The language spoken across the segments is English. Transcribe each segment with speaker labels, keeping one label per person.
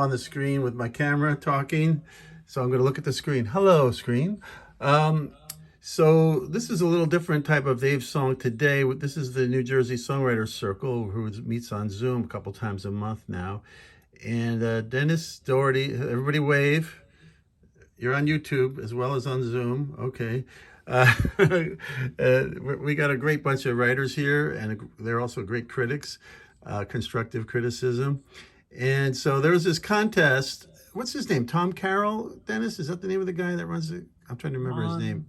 Speaker 1: On the screen with my camera talking, so I'm going to look at the screen. Hello, screen. So this is a little different type of Dave song today. This is the New Jersey Songwriters Circle, who meets on Zoom a couple times a month now. And Dennis Dougherty, everybody wave. You're on YouTube as well as on Zoom. Okay. We got a great bunch of writers here, and they're also great critics, constructive criticism. And so there was this contest. What's his name? Tom Carroll? Dennis, is that the name of the guy that runs it? I'm trying to remember his name.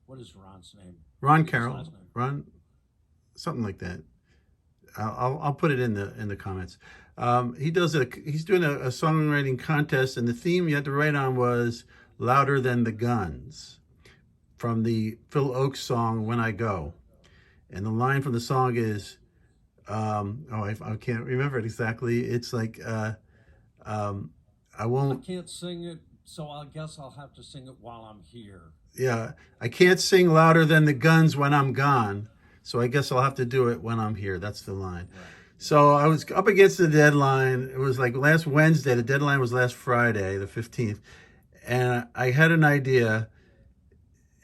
Speaker 2: What is Ron's name?
Speaker 1: Ron Carroll. Ron, something like that. I'll put it in the comments. He's doing a songwriting contest, and the theme you had to write on was "Louder Than the Guns" from the Phil Ochs song "When I Go," and the line from the song is, I can't remember it exactly. It's like, I
Speaker 2: can't sing it, so I guess I'll have to sing it while I'm here.
Speaker 1: Yeah, I can't sing louder than the guns when I'm gone, so I guess I'll have to do it when I'm here. That's the line. Right. So I was up against the deadline. It was like last Wednesday. The deadline was last Friday, the 15th. And I had an idea,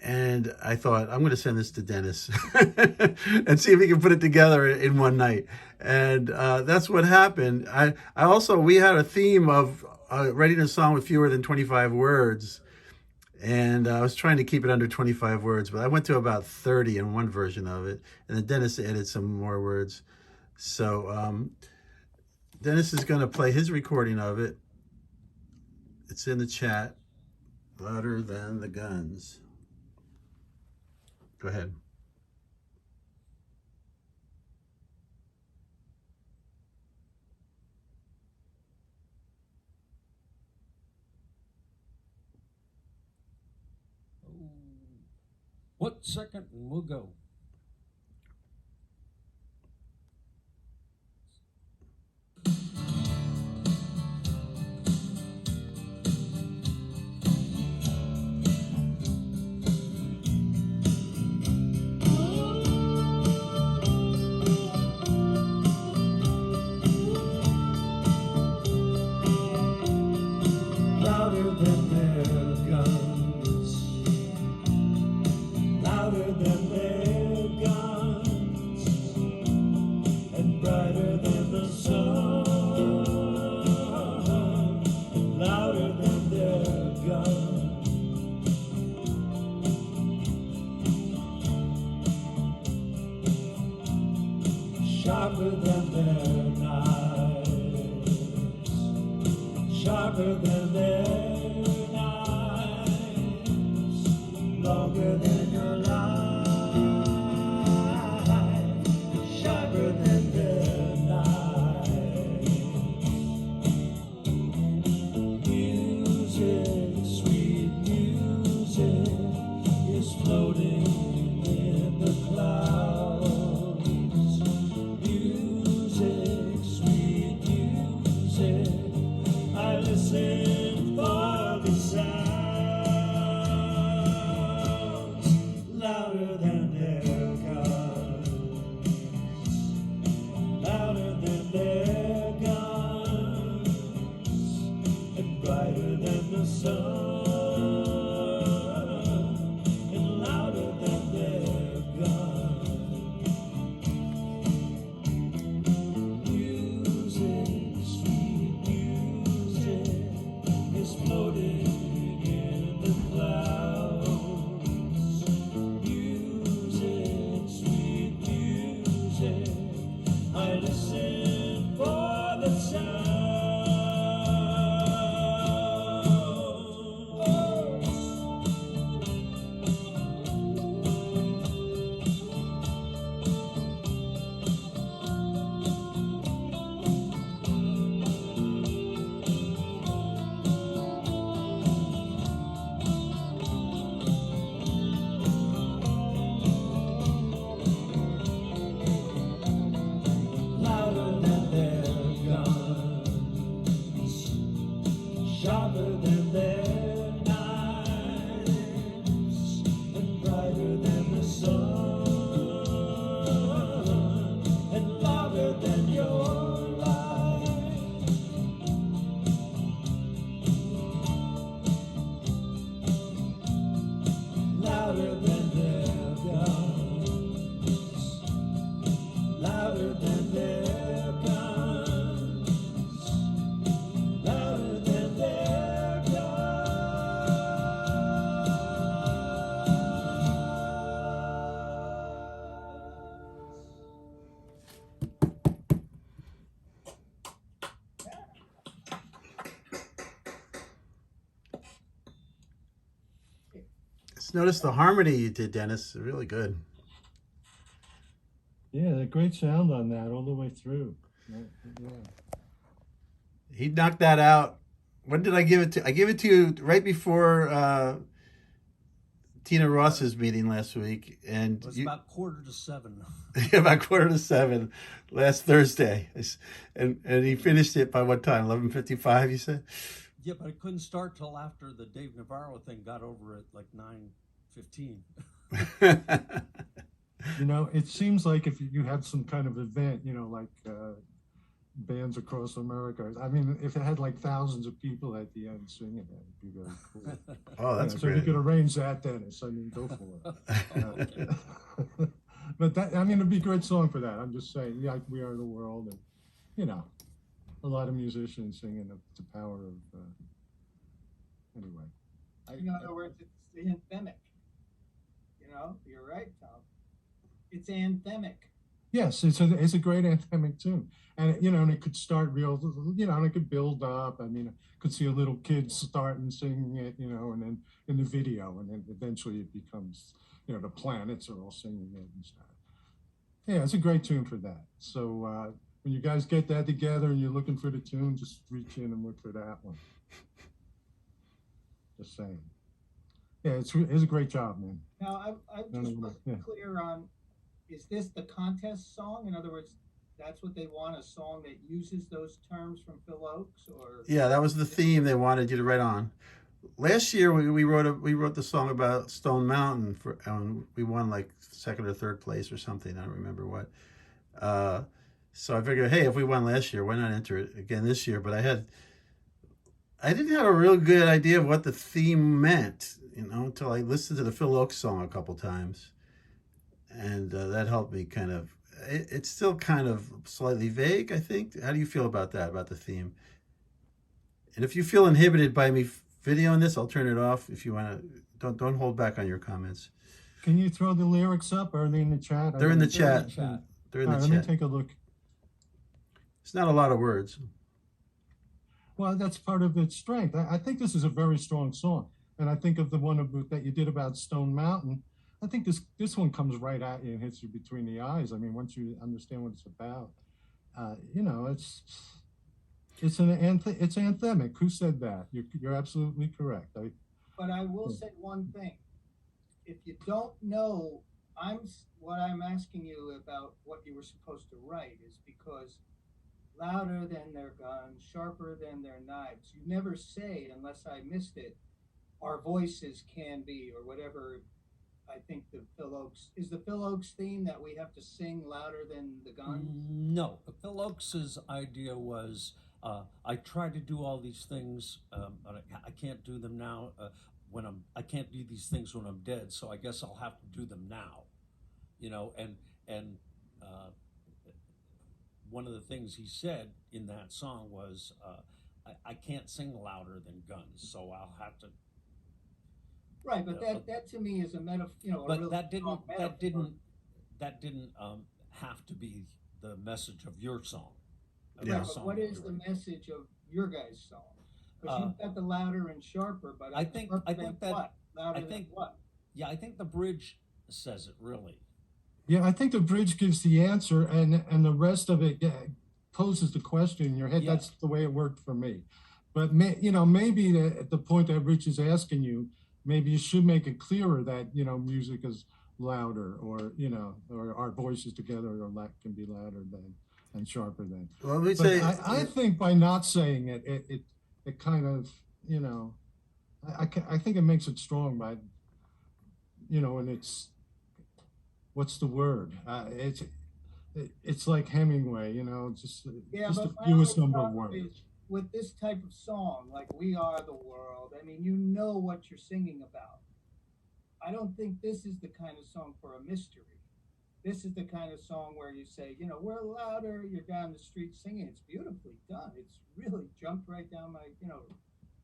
Speaker 1: and I thought, I'm going to send this to Dennis and see if he can put it together in one night. And that's what happened. We had a theme of writing a song with fewer than 25 words. And I was trying to keep it under 25 words, but I went to about 30 in one version of it. And then Dennis added some more words. So Dennis is going to play his recording of it. It's in the chat. Louder Than the Guns. Go ahead.
Speaker 2: What second and we'll go. Louder than their guns, louder than their guns, and brighter than the sun, louder than their guns, sharper than their knives, sharper than their longer than your life, sharper than their knife. Music, sweet music, is floating in the clouds. Music, sweet music, I listen for the sound. Louder than their guns, louder than their guns, and brighter than the sun, and louder than their guns. Music, sweet music, is floating in the clouds. I listen for the sound. Louder than their guns, sharper than their knives, and brighter than the sun, and louder than your life.
Speaker 1: Just notice the harmony you did, Dennis. Really good.
Speaker 3: Yeah, a great sound on that all the way through. Yeah.
Speaker 1: He knocked that out. When did I give it to? I gave it to you right before Tina Ross's meeting last week, and
Speaker 2: It was about 6:45.
Speaker 1: about 6:45 last Thursday, and he finished it by what time? 11:55. You said.
Speaker 2: Yeah, but it couldn't start till after the Dave Navarro thing got over at like 9:15.
Speaker 3: You know, it seems like if you had some kind of event, you know, like bands across America. I mean, if it had like thousands of people at the end singing it, it'd be very cool.
Speaker 1: Oh, that's
Speaker 3: So
Speaker 1: great.
Speaker 3: if you could arrange that, Dennis, I mean, go for it. But that, I mean, it'd be a great song for that. I'm just saying, yeah, We Are the World, and you know, a lot of musicians singing the power of. Anyway,
Speaker 4: In other words, it's anthemic. You know, you're right, Tom. It's anthemic.
Speaker 3: yes, it's a great anthemic tune, and you know, and it could start real, you know, and it could build up. I mean, I could see a little kid starting singing it, you know, and then in the video, and then eventually it becomes, you know, the planets are all singing it and stuff. Yeah, it's a great tune for that. So when you guys get that together and you're looking for the tune, just reach in and look for that one. Just saying. Yeah, it's a great job, man.
Speaker 4: Now, I
Speaker 3: No,
Speaker 4: just
Speaker 3: no,
Speaker 4: wasn't
Speaker 3: yeah.
Speaker 4: clear on, is this the contest song? In other words, that's what they want, a song that uses those terms from Phil Ochs, or?
Speaker 1: Yeah, that was the theme they wanted you to write on. Last year we wrote the song about Stone Mountain we won like second or third place or something. I don't remember what. So I figured, hey, if we won last year, why not enter it again this year? But I didn't have a real good idea of what the theme meant, you know, until I listened to the Phil Ochs song a couple times, and that helped me kind of. It's still kind of slightly vague, I think. How do you feel about that, about the theme? And if you feel inhibited by me videoing this, I'll turn it off. If you want to, don't hold back on your comments.
Speaker 3: Can you throw the lyrics up? Or are they in the chat?
Speaker 1: They're in the chat.
Speaker 2: chat.
Speaker 1: They're in
Speaker 3: All
Speaker 1: the
Speaker 3: right, let me
Speaker 1: chat.
Speaker 3: take a look.
Speaker 1: It's not a lot of words.
Speaker 3: Well, that's part of its strength. I think this is a very strong song, and I think of the one that you did about Stone Mountain. I think this one comes right at you and hits you between the eyes. I mean, once you understand what it's about, you know, it's anthemic. Who said that? You're absolutely correct.
Speaker 4: But I will say one thing. If you don't know, what I'm asking you about what you were supposed to write is because louder than their guns, sharper than their knives. You never say, unless I missed it, our voices can be, or whatever. I think the Phil Ochs theme that we have to sing louder than the guns.
Speaker 2: No, Phil Ochs's idea was I try to do all these things, but I can't do them now. I can't do these things when I'm dead, so I guess I'll have to do them now. You know, and one of the things he said in that song was, I can't sing louder than guns, so I'll have to.
Speaker 4: Right, but that to me is a metaphor. You know,
Speaker 2: But
Speaker 4: a really
Speaker 2: that
Speaker 4: strong metaphor.
Speaker 2: didn't have to be the message of your song.
Speaker 1: Yeah.
Speaker 4: Right, but what is the message of your guys' song? Because you've got the louder and sharper, but
Speaker 2: I think that
Speaker 4: what? Louder
Speaker 2: I
Speaker 4: than
Speaker 2: think
Speaker 4: what?
Speaker 2: Yeah, I think the bridge says it really.
Speaker 3: Yeah, I think the bridge gives the answer, and the rest of it poses the question in your head.
Speaker 2: Yeah.
Speaker 3: That's the way it worked for me. But you know, maybe at the point that Rich is asking you, maybe you should make it clearer that, you know, music is louder, or, you know, or our voices together can be louder than and sharper than.
Speaker 1: Well, let me
Speaker 3: But
Speaker 1: say,
Speaker 3: I think by not saying it, it kind of, you know, I think it makes it strong by, you know, and what's the word? It's like Hemingway, you know, just
Speaker 4: Yeah,
Speaker 3: just
Speaker 4: but
Speaker 3: the
Speaker 4: my
Speaker 3: fewest
Speaker 4: only
Speaker 3: number of
Speaker 4: problem
Speaker 3: words.
Speaker 4: is with this type of song, like "We Are the World." I mean, you know what you're singing about. I don't think this is the kind of song for a mystery. This is the kind of song where you say, you know, we're louder. You're down the street singing. It's beautifully done. It's really jumped right down my, you know,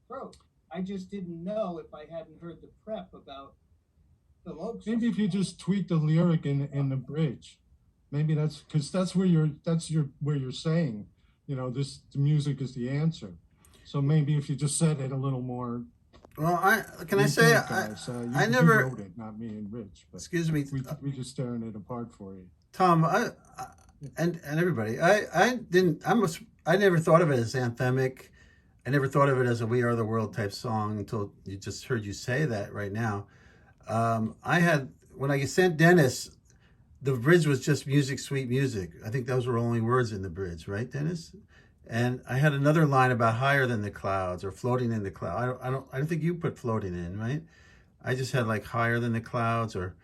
Speaker 4: throat. I just didn't know if I hadn't heard the prep about the Ochs.
Speaker 3: Maybe if you just tweak the lyric in the bridge, maybe that's where you're saying, you know, the music is the answer. So maybe if you just said it a little more,
Speaker 1: Well, can I
Speaker 3: You
Speaker 1: say
Speaker 3: can't, guys.
Speaker 1: I
Speaker 3: You
Speaker 1: never.
Speaker 3: wrote it, not me and Rich, but
Speaker 1: Excuse me,
Speaker 3: we just staring it apart for you.
Speaker 1: Tom. And everybody. I didn't. I never thought of it as anthemic. I never thought of it as a "We Are the World" type song until you just heard you say that right now. I had when I sent Dennis, the bridge was just music, sweet music. I think those were only words in the bridge, right, Dennis? And I had another line about higher than the clouds or floating in the cloud. I don't think you put floating in, right? I just had like higher than the clouds, or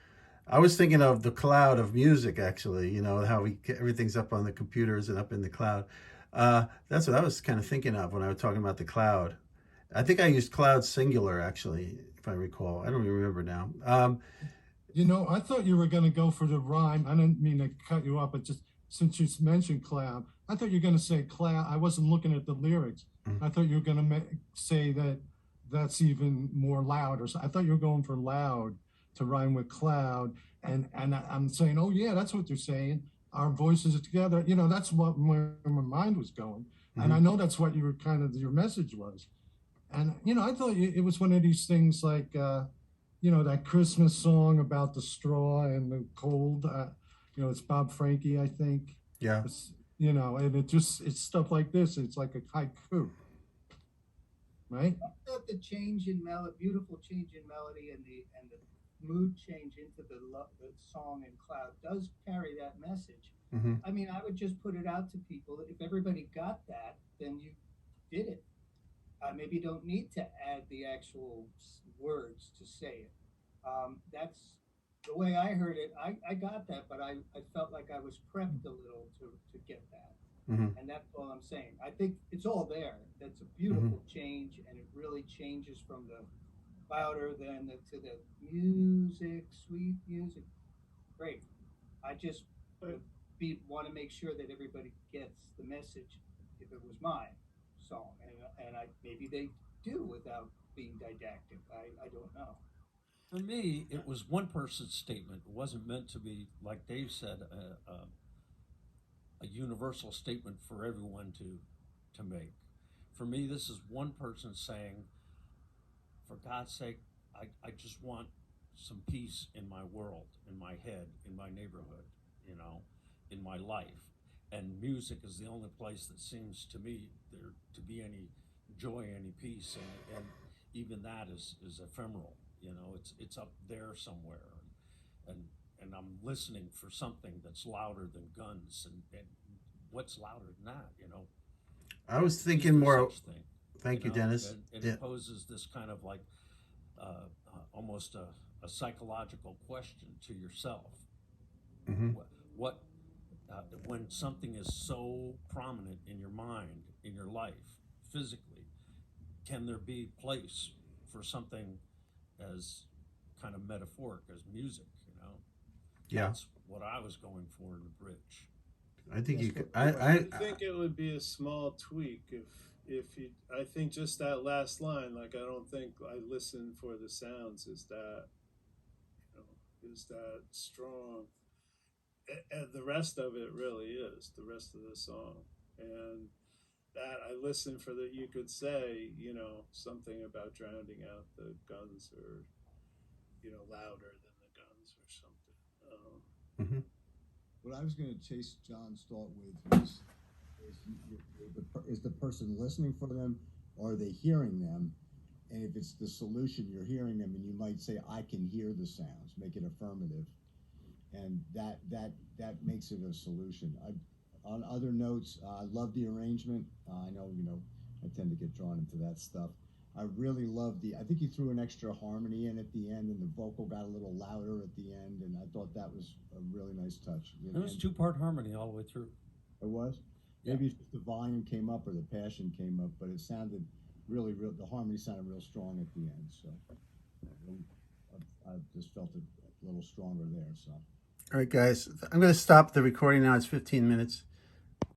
Speaker 1: I was thinking of the cloud of music, actually. You know how everything's up on the computers and up in the cloud. That's what I was kind of thinking of when I was talking about the cloud. I think I used cloud singular, actually, if I recall. I don't even remember now.
Speaker 3: I thought you were going to go for the rhyme. I didn't mean to cut you off, but just since you mentioned cloud, I thought you were going to say cloud. I wasn't looking at the lyrics. I thought you were going to say that that's even more loud, or I thought you were going for loud to rhyme with cloud. And I'm saying, oh yeah, that's what they're saying. Our voices are together. That's where my mind was going. And I know that's what your message was. And I thought it was one of these things like. That Christmas song about the straw and the cold. It's Bob Frankie, I think.
Speaker 1: Yeah.
Speaker 3: And it's stuff like this. It's like a haiku, right?
Speaker 4: I thought the change in melody, beautiful change in melody, and the mood change into the song and cloud does carry that message.
Speaker 1: Mm-hmm.
Speaker 4: I mean, I would just put it out to people. If everybody got that, then you did it. Maybe you don't need to add the actual words to say it. That's the way I heard it. I got that, but I felt like I was prepped a little to get that.
Speaker 1: Mm-hmm.
Speaker 4: And that's all I'm saying. I think it's all there. That's a beautiful change, and it really changes from the louder than to the music, sweet music. Great. I just want to make sure that everybody gets the message. If it was my song, and maybe they do without being didactic. I don't know.
Speaker 2: For me, it was one person's statement. It wasn't meant to be, like Dave said, a universal statement for everyone to make. For me, this is one person saying, for God's sake, I just want some peace in my world, in my head, in my neighborhood, in my life. And music is the only place that seems to me there to be any joy, any peace, and even that is ephemeral. It's up there somewhere, and I'm listening for something that's louder than guns, and what's louder than that?
Speaker 1: I was thinking more. Thank you, Dennis.
Speaker 2: And it poses this kind of like almost a psychological question to yourself.
Speaker 1: Mm-hmm.
Speaker 2: What when something is so prominent in your mind, in your life, physically, can there be place for something as kind of metaphoric as music?
Speaker 1: Yeah.
Speaker 2: That's what I was going for in the bridge.
Speaker 1: I think you could.
Speaker 5: I think it would be a small tweak if you. I think just that last line, like I don't think I listen for the sounds. Is that strong? And the rest of it really is the rest of the song, and that I listen for that. You could say, something about drowning out the guns, or louder than the guns, or something.
Speaker 1: Mm-hmm.
Speaker 6: What I was going to chase John's thought with is the person listening for them, or are they hearing them? And if it's the solution, you're hearing them, and you might say, "I can hear the sounds." Make it affirmative, and that makes it a solution. On other notes, I love the arrangement. I know I tend to get drawn into that stuff. I really love I think he threw an extra harmony in at the end, and the vocal got a little louder at the end, and I thought that was a really nice touch.
Speaker 2: It was two-part harmony all the way through.
Speaker 6: It was?
Speaker 2: Yeah.
Speaker 6: Maybe the volume came up or the passion came up, but it sounded really real. The harmony sounded real strong at the end, so I just felt it a little stronger there. So.
Speaker 1: All right, guys. I'm going to stop the recording now. It's 15 minutes.